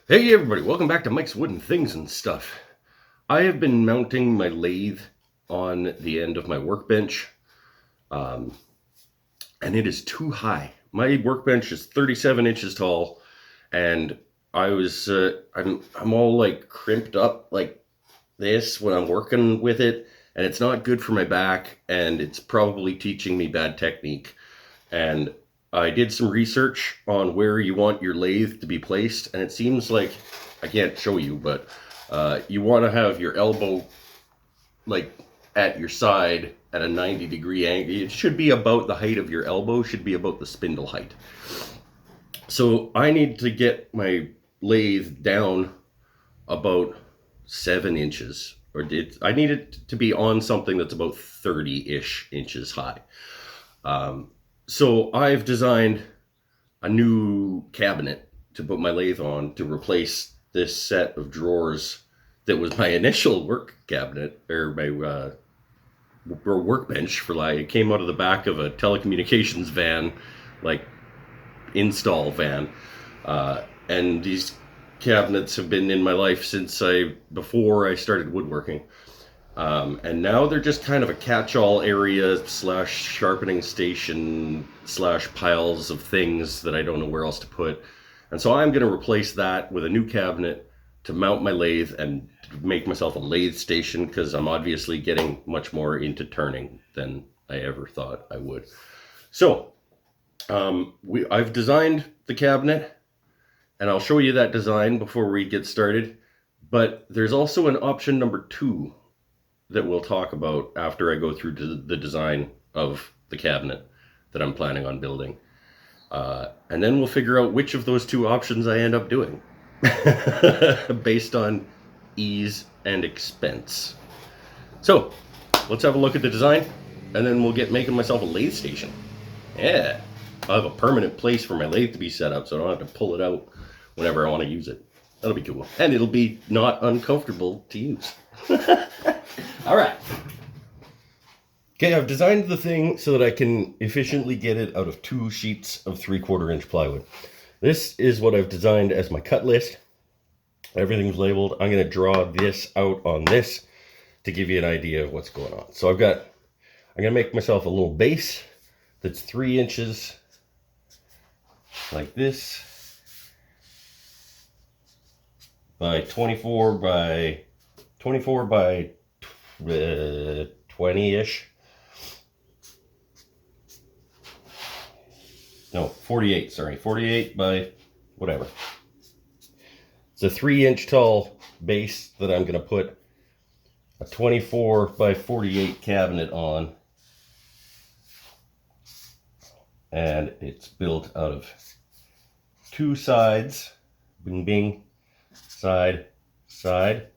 Hey everybody, welcome back to Mike's Wooden Things and Stuff. I have been mounting my lathe on the end of my workbench, and it is too high. My workbench is 37 inches tall, and I'm all like crimped up like this when I'm working with it, and it's not good for my back, and it's probably teaching me bad technique. And I did some research on where you want your lathe to be placed, and it seems like, I can't show you, but you want to have your elbow like at your side at a 90-degree angle. It should be about the height of your elbow, should be about the spindle height. So I need to get my lathe down about 7 inches, I need it to be on something that's about 30-ish inches high. So I've designed a new cabinet to put my lathe on to replace this set of drawers that was my initial work cabinet, or my workbench for like, it came out of the back of a telecommunications van, like install van. And these cabinets have been in my life since before I started woodworking. And now they're just kind of a catch-all area / sharpening station / piles of things that I don't know where else to put. And so I'm going to replace that with a new cabinet to mount my lathe and make myself a lathe station, because I'm obviously getting much more into turning than I ever thought I would. So I've designed the cabinet, and I'll show you that design before we get started. But there's also an option number 2 that we'll talk about after I go through the design of the cabinet that I'm planning on building. And then we'll figure out which of those 2 options I end up doing based on ease and expense. So let's have a look at the design, and then we'll get making myself a lathe station. Yeah, I'll have a permanent place for my lathe to be set up, so I don't have to pull it out whenever I want to use it. That'll be cool. And it'll be not uncomfortable to use. All right. Okay, I've designed the thing so that I can efficiently get it out of 2 sheets of 3/4 inch plywood. This is what I've designed as my cut list. Everything's labeled. I'm going to draw this out on this to give you an idea of what's going on. So I'm going to make myself a little base that's 3 inches like this by 24 by 20-ish. No, 48, sorry. 48 by whatever. It's a 3-inch tall base that I'm going to put a 24 by 48 cabinet on. And it's built out of 2 sides. Bing, bing. Side, side.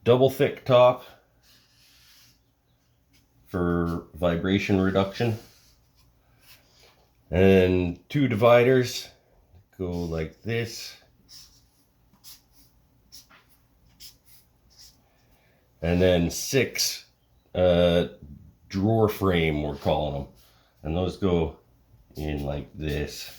Double thick top for vibration reduction, and 2 dividers go like this, and then 6 drawer frame, we're calling them, and those go in like this.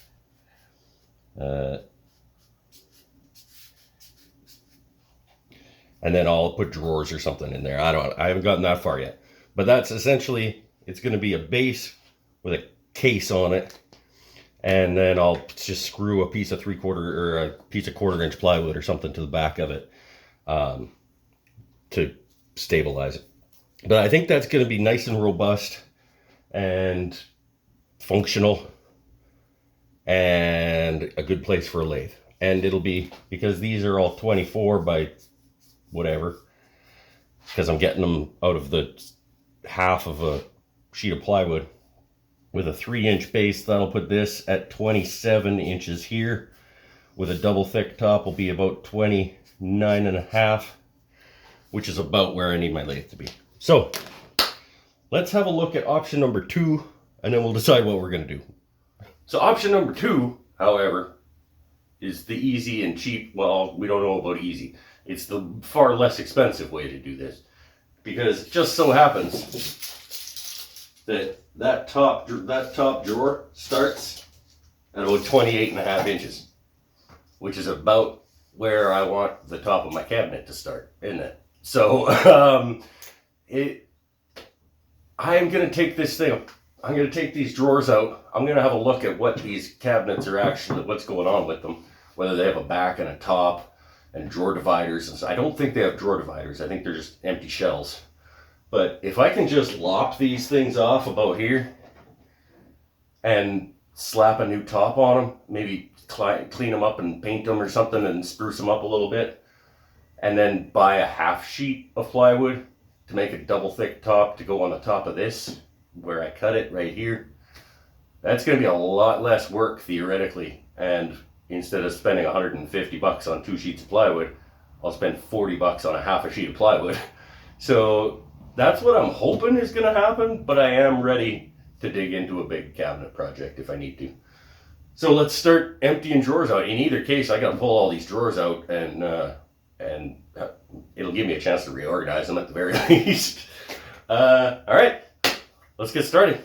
And then I'll put drawers or something in there. I haven't gotten that far yet. But that's essentially, it's going to be a base with a case on it. And then I'll just screw a piece of 3/4 or a piece of 1/4 inch plywood or something to the back of it to stabilize it. But I think that's going to be nice and robust and functional and a good place for a lathe. And it'll be, because these are all 24 by whatever, because I'm getting them out of the half of a sheet of plywood, with a 3-inch base, that'll put this at 27 inches here. With a double thick top will be about 29.5, which is about where I need my lathe to be. So let's have a look at option number 2, and then we'll decide what we're going to do. So option number 2, however, is the easy and cheap. Well, we don't know about easy. It's the far less expensive way to do this, because it just so happens that top drawer starts at about 28.5 inches, which is about where I want the top of my cabinet to start, isn't it? So I'm gonna take this thing. I'm gonna take these drawers out. I'm gonna have a look at what these cabinets are actually, what's going on with them, whether they have a back and a top and drawer dividers. And so I don't think they have drawer dividers. I think they're just empty shells. But if I can just lop these things off about here and slap a new top on them, maybe clean them up and paint them or something and spruce them up a little bit, and then buy a half sheet of plywood to make a double thick top to go on the top of this where I cut it right here, that's going to be a lot less work theoretically. And instead of spending $150 on 2 sheets of plywood, I'll spend $40 on a half a sheet of plywood. So that's what I'm hoping is going to happen, but I am ready to dig into a big cabinet project if I need to. So let's start emptying drawers out. In either case, I got to pull all these drawers out, and it'll give me a chance to reorganize them at the very least. All right, let's get started.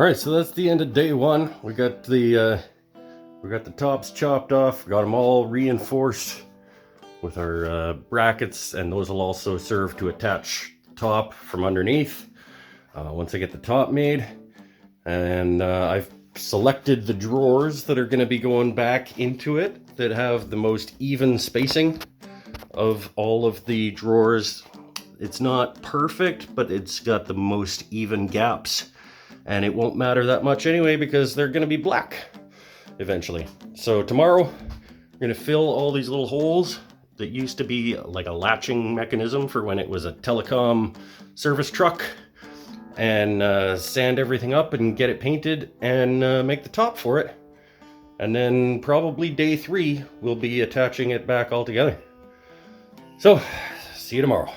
All right, so that's the end of day one. We got the tops chopped off, got them all reinforced with our brackets, and those will also serve to attach the top from underneath once I get the top made. And I've selected the drawers that are going to be going back into it that have the most even spacing of all of the drawers. It's not perfect, but it's got the most even gaps, and it won't matter that much anyway because they're going to be black eventually. So tomorrow we're going to fill all these little holes that used to be like a latching mechanism for when it was a telecom service truck, and sand everything up and get it painted and make the top for it. And then probably day 3 we'll be attaching it back all together. So see you tomorrow.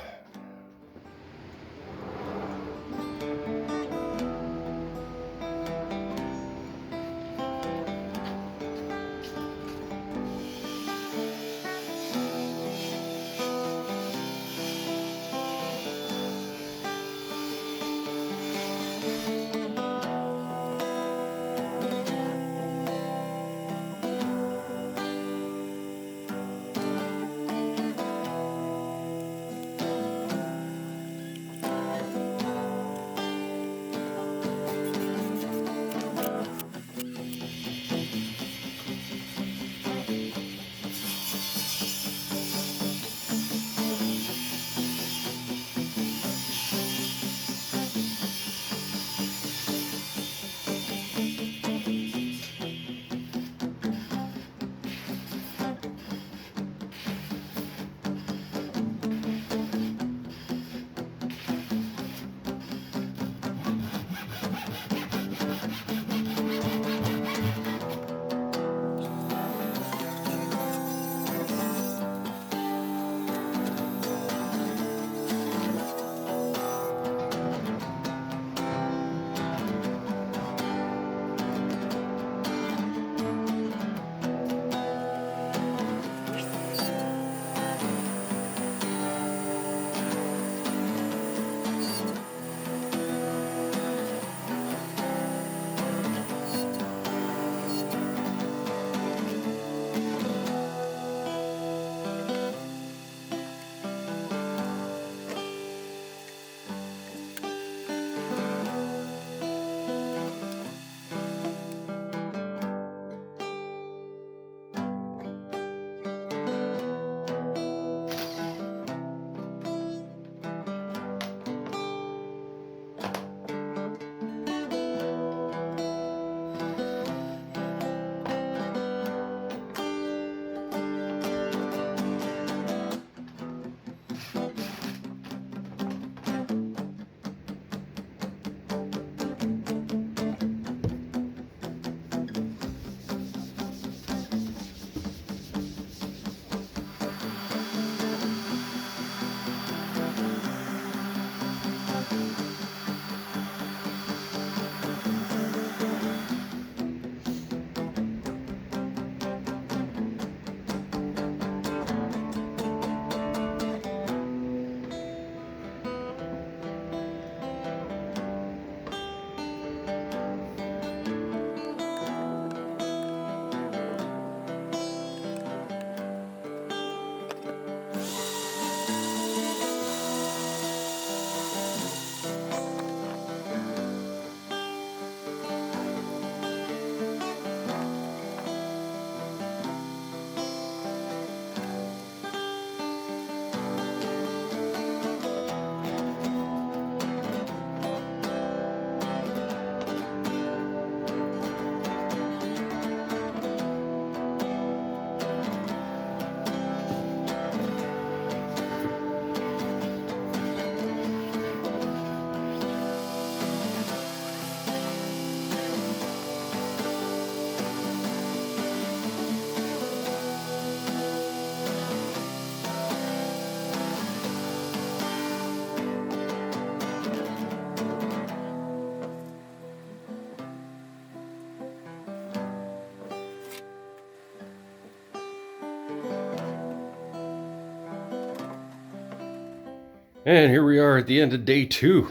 And here we are at the end of day 2.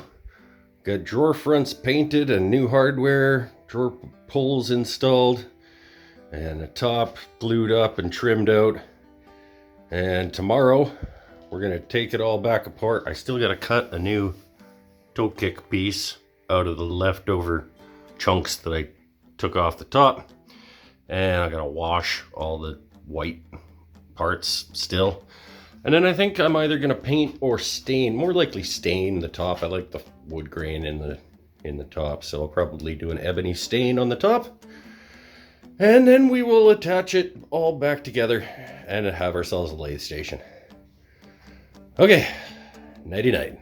Got drawer fronts painted and new hardware, drawer pulls installed, and the top glued up and trimmed out. And tomorrow we're gonna take it all back apart. I still gotta cut a new toe kick piece out of the leftover chunks that I took off the top. And I gotta wash all the white parts still. And then I think I'm either gonna paint or stain, more likely stain the top. I like the wood grain in the top, so I'll probably do an ebony stain on the top. And then we will attach it all back together and have ourselves a lathe station. Okay, nighty night.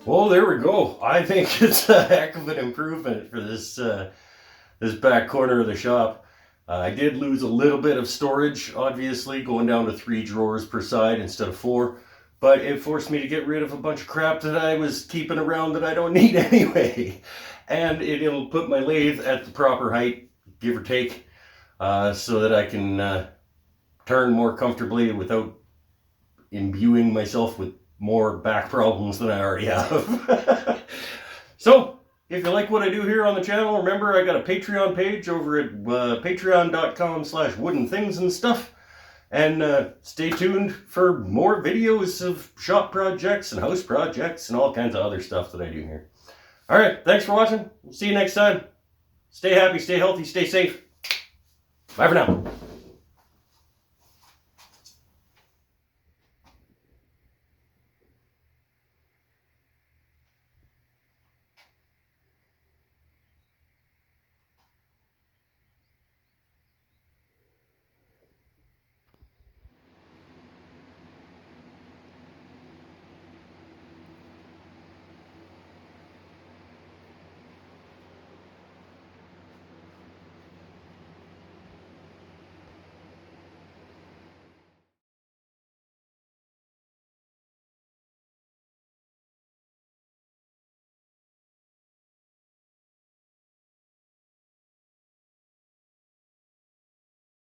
Well, there we go. I think it's a heck of an improvement for this this back corner of the shop. I did lose a little bit of storage, obviously, going down to 3 drawers per side instead of 4. But it forced me to get rid of a bunch of crap that I was keeping around that I don't need anyway. And it'll put my lathe at the proper height, give or take, so that I can turn more comfortably without imbuing myself with more back problems than I already have. So, if you like what I do here on the channel, remember I got a Patreon page over at patreon.com/woodenthingsandstuff. And stay tuned for more videos of shop projects and house projects and all kinds of other stuff that I do here. Alright, thanks for watching. We'll see you next time. Stay happy, stay healthy, stay safe. Bye for now.